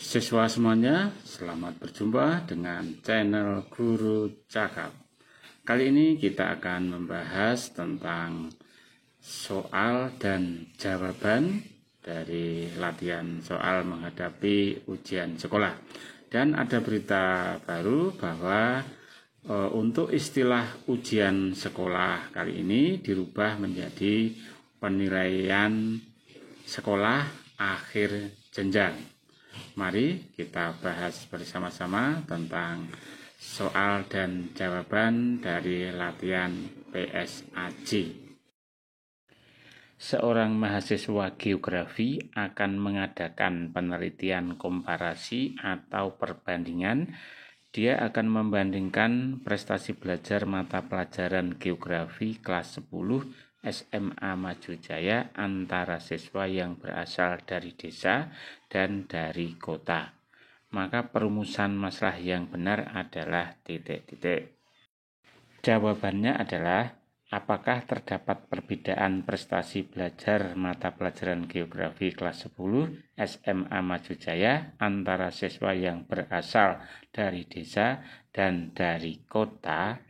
Siswa semuanya, selamat berjumpa dengan channel Guru Cakap. Kali ini kita akan membahas tentang soal dan jawaban dari latihan soal menghadapi ujian sekolah. Dan ada berita baru bahwa untuk istilah ujian sekolah kali ini dirubah menjadi penilaian sekolah akhir jenjang. Mari kita bahas bersama-sama tentang soal dan jawaban dari latihan PSAJ. Seorang mahasiswa geografi akan mengadakan penelitian komparasi atau perbandingan. Dia akan membandingkan prestasi belajar mata pelajaran geografi kelas 10 SMA Maju Jaya antara siswa yang berasal dari desa dan dari kota. Maka perumusan masalah yang benar adalah titik-titik. Jawabannya adalah apakah terdapat perbedaan prestasi belajar mata pelajaran geografi kelas 10 SMA Maju Jaya antara siswa yang berasal dari desa dan dari kota?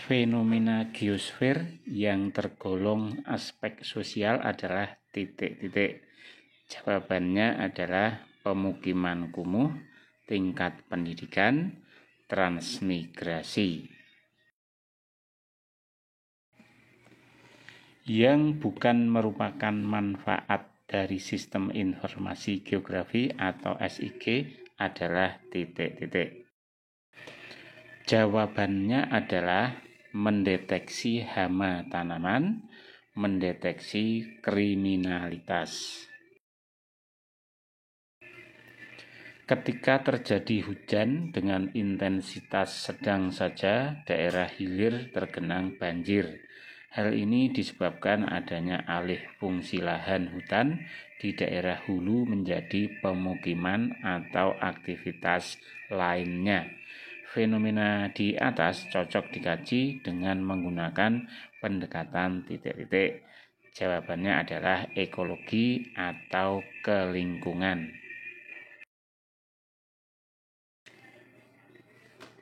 Fenomena geosfer yang tergolong aspek sosial adalah titik-titik. Jawabannya adalah pemukiman kumuh, tingkat pendidikan, transmigrasi. Yang bukan merupakan manfaat dari sistem informasi geografi atau SIG adalah titik-titik. Jawabannya adalah mendeteksi hama tanaman, mendeteksi kriminalitas. Ketika terjadi hujan dengan intensitas sedang saja, daerah hilir tergenang banjir. Hal ini disebabkan adanya alih fungsi lahan hutan di daerah hulu menjadi pemukiman atau aktivitas lainnya. Fenomena di atas cocok dikaji dengan menggunakan pendekatan titik-titik. Jawabannya adalah ekologi atau kelingkungan.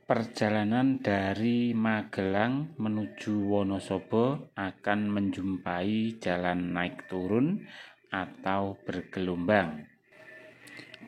Perjalanan dari Magelang menuju Wonosobo akan menjumpai jalan naik turun atau bergelombang.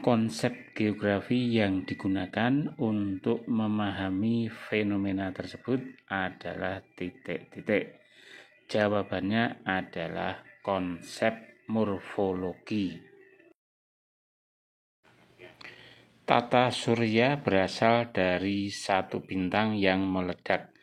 Konsep geografi yang digunakan untuk memahami fenomena tersebut adalah titik-titik. Jawabannya adalah konsep morfologi. Tata surya berasal dari satu bintang yang meledak.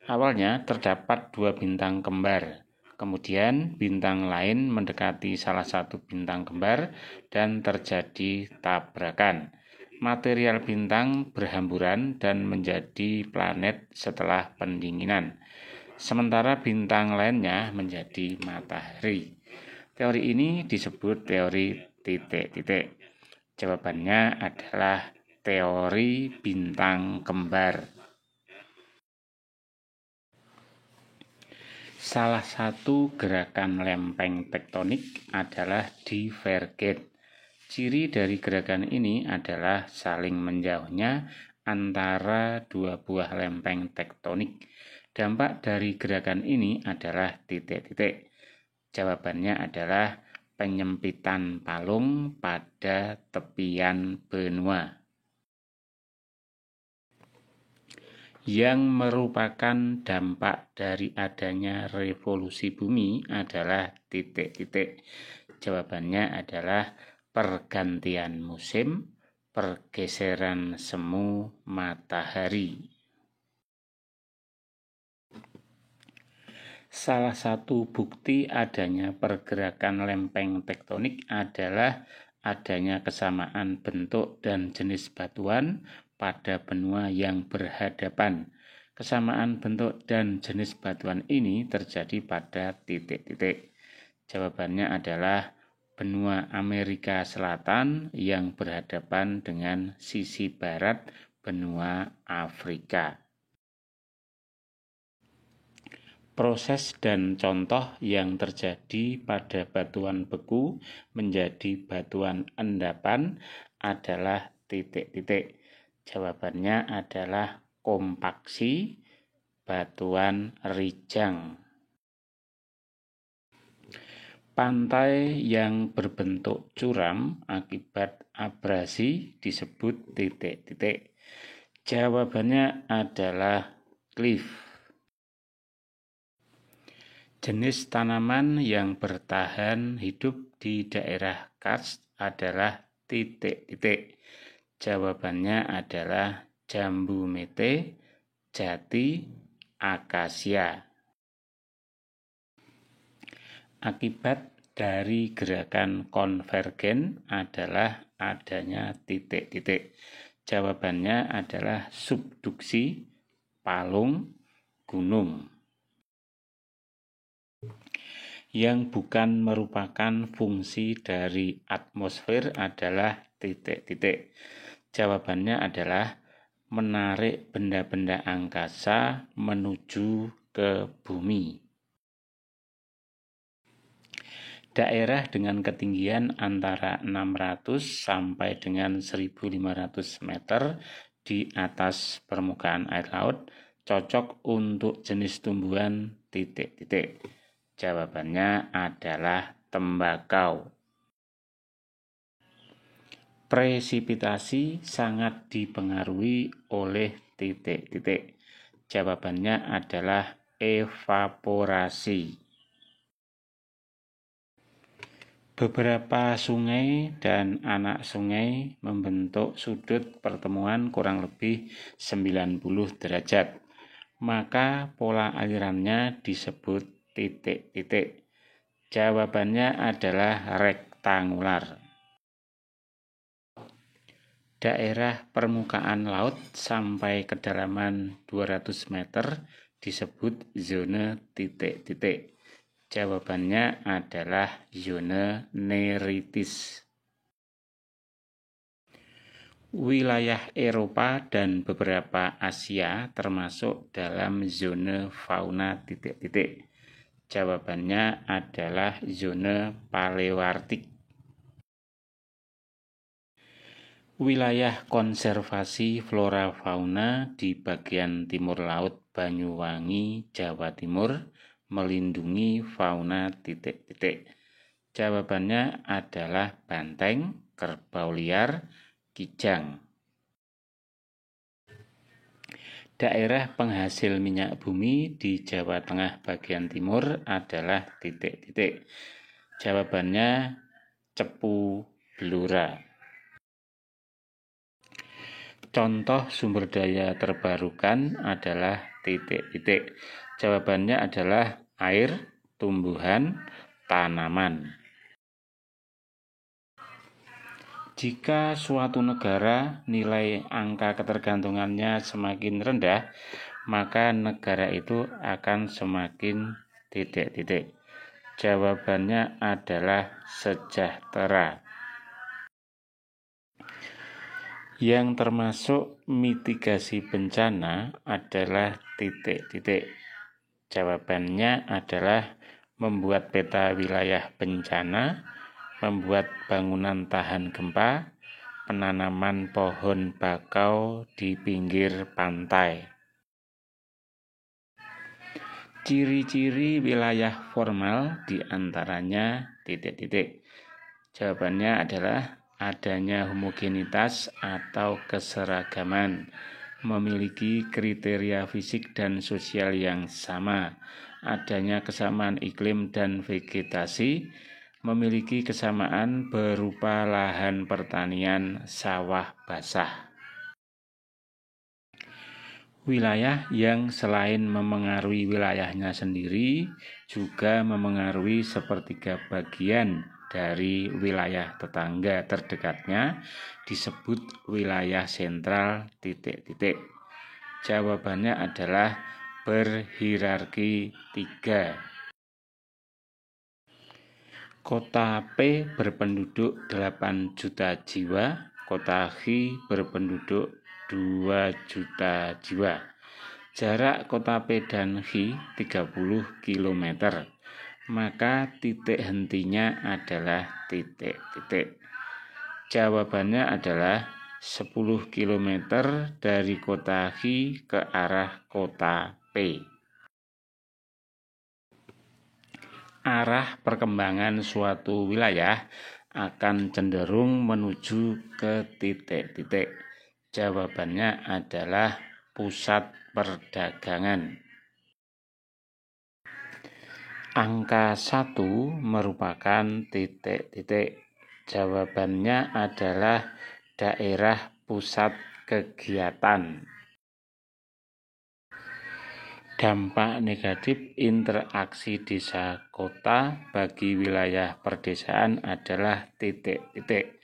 Awalnya terdapat 2 bintang kembar. Kemudian bintang lain mendekati salah satu bintang kembar dan terjadi tabrakan. Material bintang berhamburan dan menjadi planet setelah pendinginan. Sementara bintang lainnya menjadi matahari. Teori ini disebut teori titik-titik. Jawabannya adalah teori bintang kembar. Salah satu gerakan lempeng tektonik adalah divergen. Ciri dari gerakan ini adalah saling menjauhnya antara dua buah lempeng tektonik. Dampak dari gerakan ini adalah titik-titik. Jawabannya adalah penyempitan palung pada tepian benua. Yang merupakan dampak dari adanya revolusi bumi adalah titik-titik. Jawabannya adalah pergantian musim, pergeseran semu matahari. Salah satu bukti adanya pergerakan lempeng tektonik adalah adanya kesamaan bentuk dan jenis batuan pada benua yang berhadapan. Kesamaan bentuk dan jenis batuan ini terjadi pada titik-titik. Jawabannya adalah benua Amerika Selatan yang berhadapan dengan sisi barat benua Afrika. Proses dan contoh yang terjadi pada batuan beku menjadi batuan endapan adalah titik-titik. Jawabannya adalah kompaksi, batuan rijang. Pantai yang berbentuk curam akibat abrasi disebut titik-titik. Jawabannya adalah cliff. Jenis tanaman yang bertahan hidup di daerah karst adalah titik-titik. Jawabannya adalah jambu mete, jati, akasia. Akibat dari gerakan konvergen adalah adanya titik-titik. Jawabannya adalah subduksi, palung, gunung. Yang bukan merupakan fungsi dari atmosfer adalah titik-titik. Jawabannya adalah menarik benda-benda angkasa menuju ke bumi. Daerah dengan ketinggian antara 600 sampai dengan 1500 meter di atas permukaan air laut cocok untuk jenis tumbuhan titik-titik. Jawabannya adalah tembakau. Presipitasi sangat dipengaruhi oleh titik-titik. Jawabannya adalah evaporasi. Beberapa sungai dan anak sungai membentuk sudut pertemuan kurang lebih 90 derajat. Maka pola alirannya disebut titik-titik. Jawabannya adalah rektangular. Daerah permukaan laut sampai kedalaman 200 meter disebut zona titik-titik. Jawabannya adalah zona neritis. Wilayah Eropa dan beberapa Asia termasuk dalam zona fauna titik-titik. Jawabannya adalah zona paleoartik. Wilayah konservasi flora fauna di bagian timur laut Banyuwangi, Jawa Timur melindungi fauna titik-titik. Jawabannya adalah banteng, kerbau liar, kijang. Daerah penghasil minyak bumi di Jawa Tengah bagian timur adalah titik-titik. Jawabannya Cepu Blora. Contoh sumber daya terbarukan adalah titik-titik. Jawabannya adalah air, tumbuhan, tanaman. Jika suatu negara nilai angka ketergantungannya semakin rendah, maka negara itu akan semakin titik-titik. Jawabannya adalah sejahtera. Yang termasuk mitigasi bencana adalah titik-titik. Jawabannya adalah membuat peta wilayah bencana, membuat bangunan tahan gempa, penanaman pohon bakau di pinggir pantai. Ciri-ciri wilayah formal diantaranya titik-titik. Jawabannya adalah adanya homogenitas atau keseragaman, memiliki kriteria fisik dan sosial yang sama, adanya kesamaan iklim dan vegetasi, memiliki kesamaan berupa lahan pertanian sawah basah. Wilayah yang selain memengaruhi wilayahnya sendiri juga memengaruhi sepertiga bagian dari wilayah tetangga terdekatnya disebut wilayah sentral titik-titik. Jawabannya adalah berhierarki 3. Kota P berpenduduk 8 juta jiwa, kota H berpenduduk 2 juta jiwa. Jarak kota P dan H 30 km, maka titik hentinya adalah titik-titik. Jawabannya adalah 10 km dari kota H ke arah kota P. Arah perkembangan suatu wilayah akan cenderung menuju ke titik-titik. Jawabannya adalah pusat perdagangan. Angka 1 merupakan titik-titik. Jawabannya adalah daerah pusat kegiatan. Dampak negatif interaksi desa kota bagi wilayah perdesaan adalah titik-titik.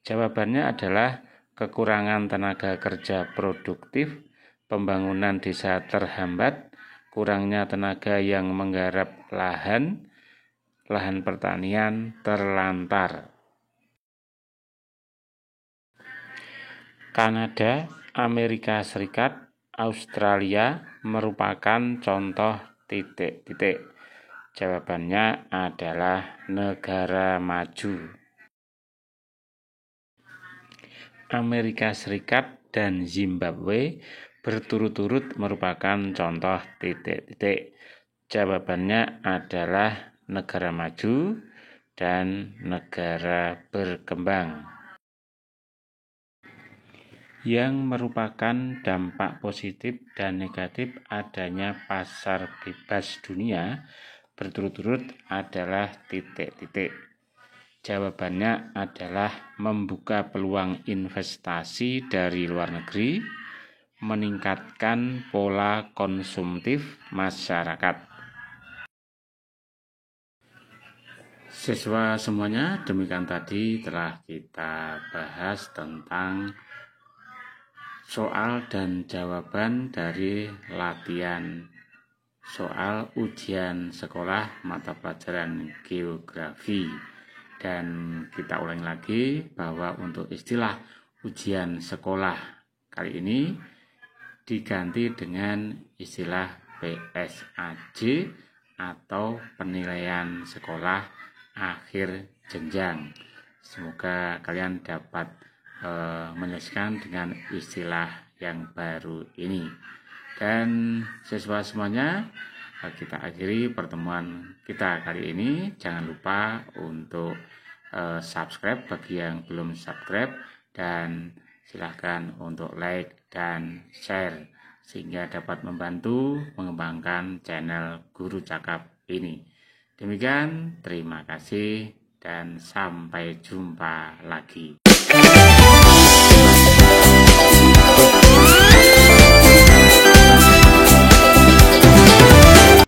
Jawabannya adalah kekurangan tenaga kerja produktif, pembangunan desa terhambat, kurangnya tenaga yang menggarap lahan pertanian terlantar. Kanada, Amerika Serikat, Australia merupakan contoh titik-titik. Jawabannya adalah negara maju. Amerika Serikat dan Zimbabwe berturut-turut merupakan contoh titik-titik. Jawabannya adalah negara maju dan negara berkembang. Yang merupakan dampak positif dan negatif adanya pasar bebas dunia berturut-turut adalah titik-titik. Jawabannya adalah membuka peluang investasi dari luar negeri, meningkatkan pola konsumtif masyarakat. Siswa semuanya, demikian tadi telah kita bahas tentang soal dan jawaban dari latihan soal ujian sekolah mata pelajaran geografi. Dan kita ulangi lagi bahwa untuk istilah ujian sekolah kali ini diganti dengan istilah PSAJ atau penilaian sekolah akhir jenjang. Semoga kalian dapat menyesuaikan dengan istilah yang baru ini. Dan siswa semuanya, kita akhiri pertemuan kita kali ini. Jangan lupa untuk subscribe bagi yang belum subscribe, dan silahkan untuk like dan share sehingga dapat membantu mengembangkan channel Guru Cakap ini. Demikian, terima kasih dan sampai jumpa lagi.